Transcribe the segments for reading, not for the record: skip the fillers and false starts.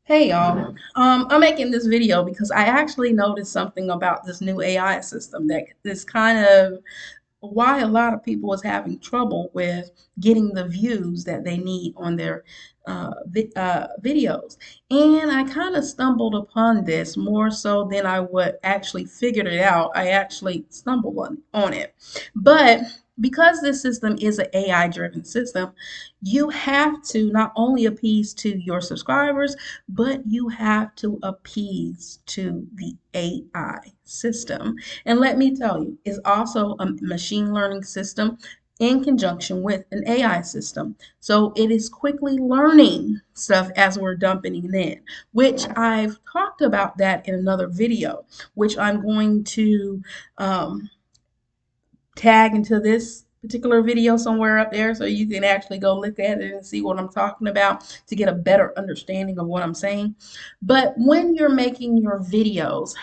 Hey y'all, I'm making this video because I actually noticed something about this new AI system that is kind of why a lot of people is having trouble with getting the views that they need on their videos. And I kind of stumbled upon this more so than I would actually figured it out. I actually stumbled on it. But because this system is an AI driven system, you have to not only appease to your subscribers, but you have to appease to the AI system. And let me tell you, it's also a machine learning system in conjunction with an AI system. So it is quickly learning stuff as we're dumping it in, which I've talked about that in another video, which I'm going to um, tag into this particular video somewhere up there so you can actually go look at it and see what I'm talking about to get a better understanding of what I'm saying. But when you're making your videos,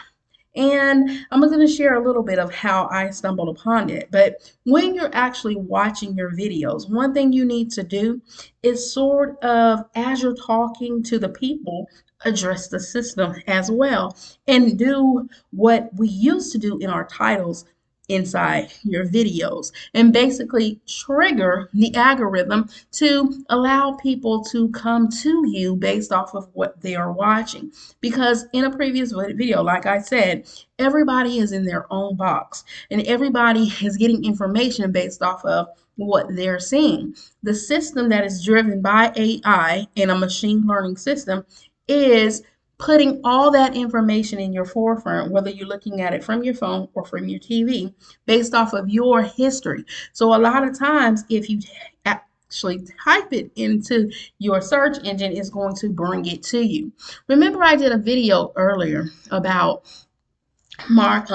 and I'm going to share a little bit of how I stumbled upon it. But when you're actually watching your videos, one thing you need to do is sort of, as you're talking to the people, address the system as well and do what we used to do in our titles inside your videos and basically trigger the algorithm to allow people to come to you based off of what they are watching. Because in a previous video, like I said, everybody is in their own box and everybody is getting information based off of what they're seeing. The system that is driven by AI and a machine learning system is putting all that information in your forefront, whether you're looking at it from your phone or from your TV, based off of your history. So a lot of times, if you actually type it into your search engine, it's going to bring it to you. Remember, I did a video earlier about Mark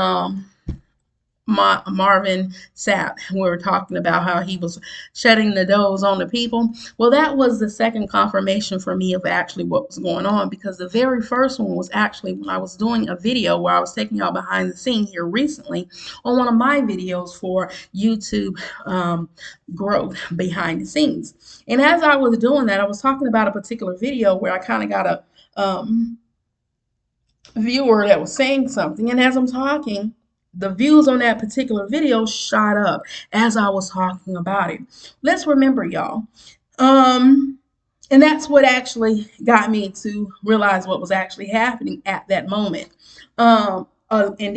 Marvin Sapp. We were talking about how he was shutting the doors on the people. Well, that was the second confirmation for me of actually what was going on, because the very first one was actually when I was doing a video where I was taking y'all behind the scene here recently on one of my videos for YouTube growth behind the scenes. And as I was doing that, I was talking about a particular video where I kind of got a viewer that was saying something. And as I'm talking, the views on that particular video shot up as I was talking about it. Let's remember, y'all. Um, and that's what actually got me to realize what was actually happening at that moment. And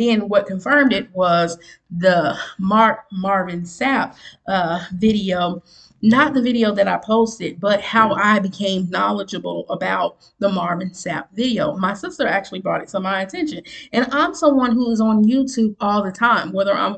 then what confirmed it was the Marvin Sapp video, not the video that I posted, but how I became knowledgeable about the Marvin Sapp video. My sister actually brought it to my attention. And I'm someone who is on YouTube all the time, whether I'm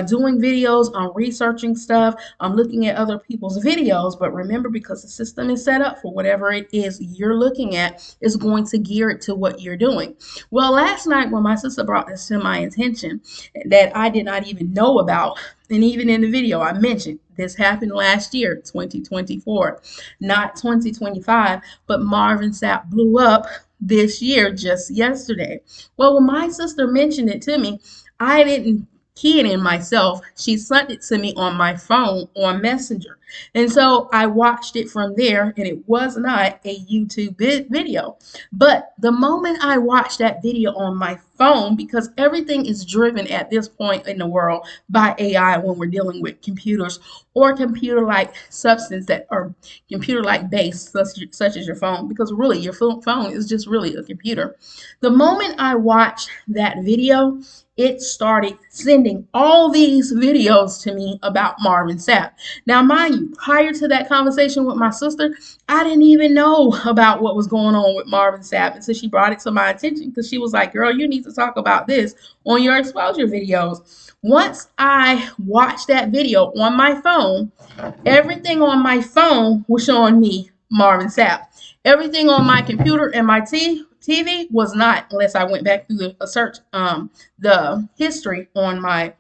doing videos, I'm researching stuff, I'm looking at other people's videos. But remember, because the system is set up for whatever it is you're looking at, is going to gear it to what you're doing. Well, last night when my sister brought this to my attention that I did not even know about, and even in the video I mentioned this happened last year, 2024, not 2025, but Marvin Sapp blew up this year just yesterday. Well, when my sister mentioned it to me, I didn't key it in myself. She sent it to me on my phone on Messenger. And so I watched it from there, and it was not a YouTube video. But the moment I watched that video on my phone, because everything is driven at this point in the world by AI when we're dealing with computers or computer-like substance that are computer-like based, such as your phone, because really your phone is just really a computer. The moment I watched that video, it started sending all these videos to me about Marvin Sapp. Now, mind you, prior to that conversation with my sister, I didn't even know about what was going on with Marvin Sapp until she brought it to my attention, because she was like, girl, you need to talk about this on your exposure videos. Once I watched that video on my phone, everything on my phone was showing me Marvin Sapp. Everything on my computer and my TV was not, unless I went back through the search, the history on my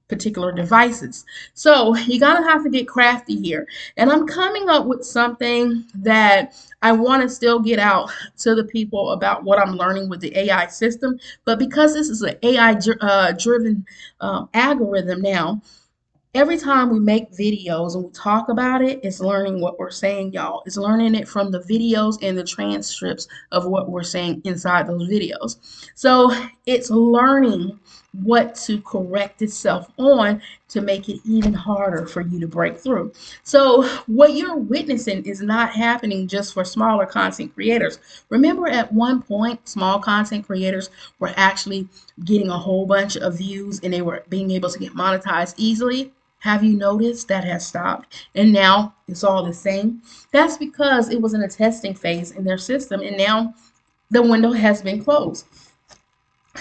particular devices. So you're gonna have to get crafty here. And I'm coming up with something that I want to still get out to the people about what I'm learning with the AI system. But because this is an AI driven algorithm now, Every time we make videos and we talk about it, it's learning what we're saying, y'all. It's learning it from the videos and the transcripts of what we're saying inside those videos. So it's learning what to correct itself on to make it even harder for you to break through. So what you're witnessing is not happening just for smaller content creators. Remember, at one point, small content creators were actually getting a whole bunch of views and they were being able to get monetized easily. Have you noticed that has stopped? And now it's all the same. That's because it was in a testing phase in their system, and now the window has been closed.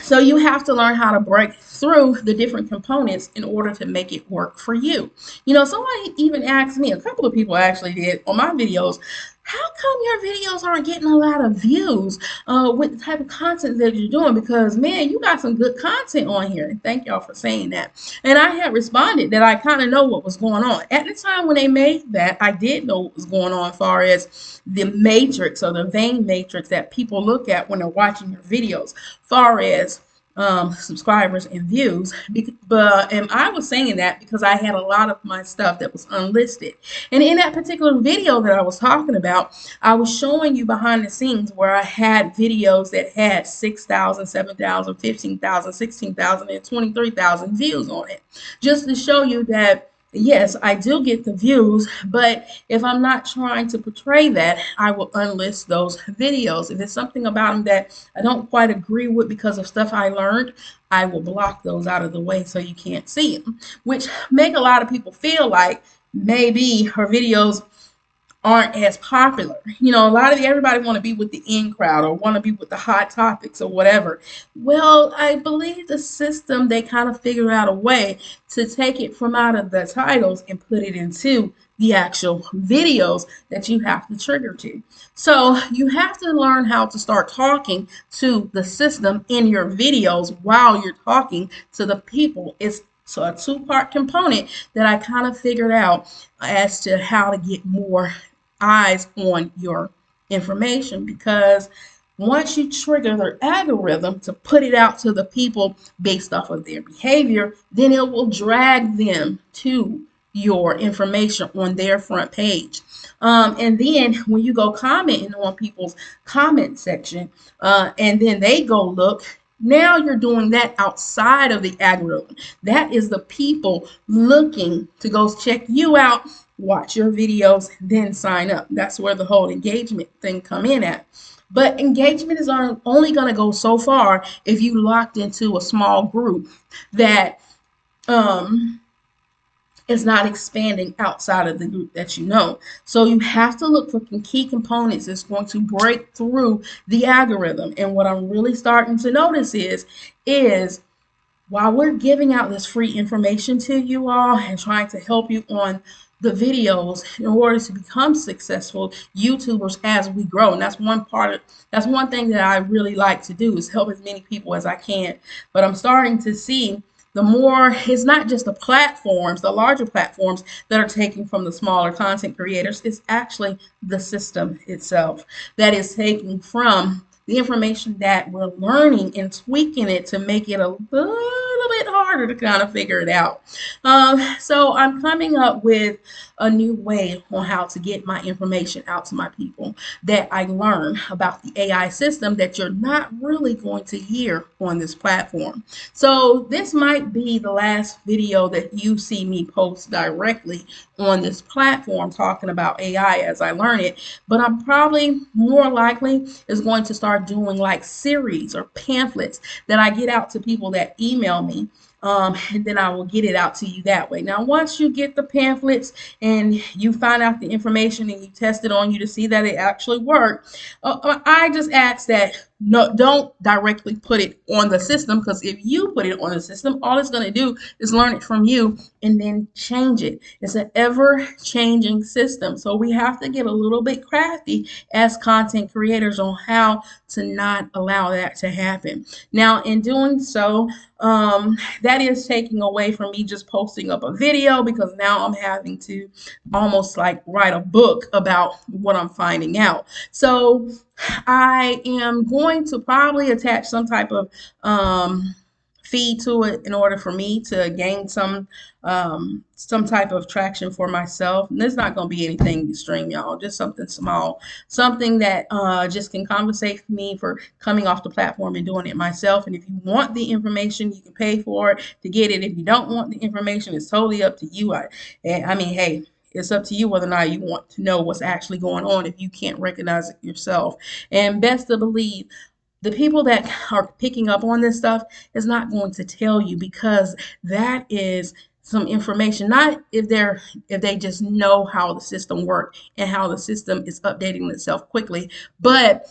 So you have to learn how to break through the different components in order to make it work for you. You know, somebody even asked me, a couple of people actually did on my videos, how come your videos aren't getting a lot of views with the type of content that you're doing? Because, man, you got some good content on here. And thank y'all for saying that. And I had responded that I kind of know what was going on. At the time when they made that, I did know what was going on as far as the matrix or the vein matrix that people look at when they're watching your videos, far as subscribers and views. And I was saying that because I had a lot of my stuff that was unlisted. And in that particular video that I was talking about, I was showing you behind the scenes where I had videos that had 6,000, 7,000, 15,000, 16,000, and 23,000 views on it, just to show you that yes, I do get the views, but if I'm not trying to portray that, I will unlist those videos. If it's something about them that I don't quite agree with because of stuff I learned, I will block those out of the way so you can't see them, which make a lot of people feel like maybe her videos aren't as popular. You know, a lot of everybody want to be with the in crowd or want to be with the hot topics or whatever. Well, I believe the system, they kind of figure out a way to take it from out of the titles and put it into the actual videos that you have to trigger to. So you have to learn how to start talking to the system in your videos while you're talking to the people. It's so a two-part component that I kind of figured out as to how to get more eyes on your information, because once you trigger their algorithm to put it out to the people based off of their behavior, then it will drag them to your information on their front page. And then when you go commenting on people's comment section, and then they go look, now you're doing that outside of the algorithm. That is the people looking to go check you out, watch your videos, then sign up. That's where the whole engagement thing come in at. But engagement is only going to go so far if you locked into a small group that is not expanding outside of the group that you know. So you have to look for key components that's going to break through the algorithm. And what I'm really starting to notice is while we're giving out this free information to you all and trying to help you on the videos in order to become successful YouTubers as we grow. And that's one thing that I really like to do, is help as many people as I can. But I'm starting to see the more, it's not just the platforms, the larger platforms that are taking from the smaller content creators. It's actually the system itself that is taking from the information that we're learning and tweaking it to make it a little bit harder to kind of figure it out. So I'm coming up with a new way on how to get my information out to my people that I learn about the AI system that you're not really going to hear on this platform. So this might be the last video that you see me post directly on this platform talking about AI as I learn it, but I'm probably more likely is going to start doing like series or pamphlets that I get out to people that email me. And then I will get it out to you that way. Now, once you get the pamphlets and you find out the information and you test it on you to see that it actually worked, I just ask that no, don't directly put it on the system, because if you put it on the system, all it's going to do is learn it from you and then change it. It's an ever-changing system, so we have to get a little bit crafty as content creators on how to not allow that to happen. Now, in doing so, that is taking away from me just posting up a video, because now I'm having to almost like write a book about what I'm finding out. So I am going to probably attach some type of feed to it in order for me to gain some type of traction for myself. And it's not going to be anything extreme, y'all. Just something small, something that just can compensate for me for coming off the platform and doing it myself. And if you want the information, you can pay for it to get it. If you don't want the information, it's totally up to you. I mean, hey, it's up to you whether or not you want to know what's actually going on if you can't recognize it yourself. And best to believe, the people that are picking up on this stuff is not going to tell you, because that is some information, not if they just know how the system works and how the system is updating itself quickly, but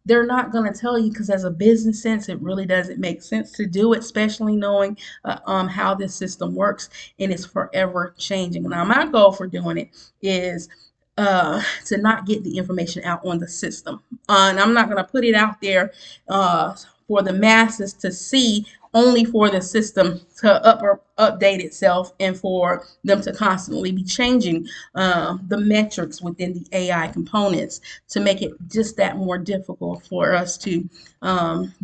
they're not going to tell you because as a business sense, it really doesn't make sense to do it, especially knowing how this system works and it's forever changing. Now, my goal for doing it is to not get the information out on the system. And I'm not going to put it out there for the masses to see, only for the system to update itself and for them to constantly be changing the metrics within the AI components to make it just that more difficult for us to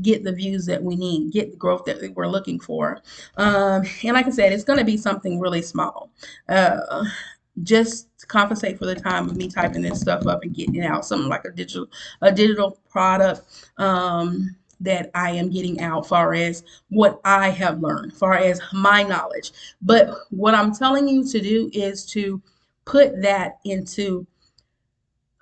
get the views that we need, get the growth that we're looking for. And like I said, it's going to be something really small. Just to compensate for the time of me typing this stuff up and getting it out, something like a digital product that I am getting out, far as what I have learned, far as my knowledge. But what I'm telling you to do is to put that into,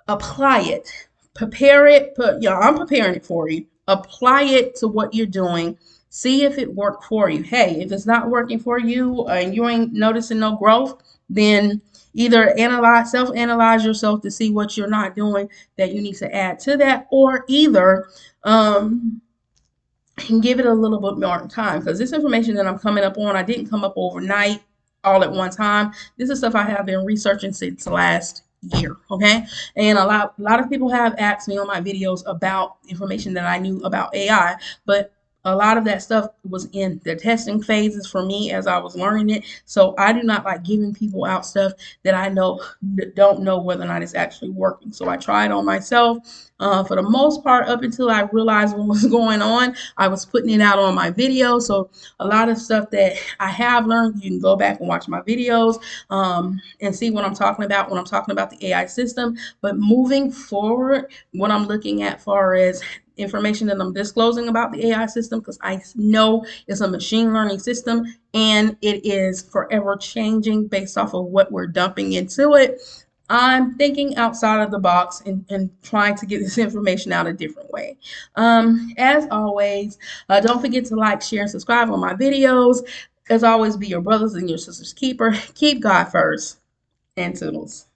apply it, prepare it. I'm preparing it for you. Apply it to what you're doing. See if it worked for you. Hey, if it's not working for you and you ain't noticing no growth, then either self-analyze yourself to see what you're not doing that you need to add to that, or either and give it a little bit more time, because this information that I'm coming up on, I didn't come up overnight all at one time. This is stuff I have been researching since last year. Okay. And a lot of people have asked me on my videos about information that I knew about AI, but a lot of that stuff was in the testing phases for me as I was learning it. So I do not like giving people out stuff that I don't know whether or not it's actually working. So I tried on myself. For the most part, up until I realized what was going on, I was putting it out on my videos. So a lot of stuff that I have learned, you can go back and watch my videos and see what I'm talking about when I'm talking about the AI system. But moving forward, what I'm looking at far as information that I'm disclosing about the AI system, because I know it's a machine learning system and it is forever changing based off of what we're dumping into it. I'm thinking outside of the box and trying to get this information out a different way. As always, don't forget to like, share, and subscribe on my videos. As always, be your brothers and your sisters keeper. Keep God first, and toodles.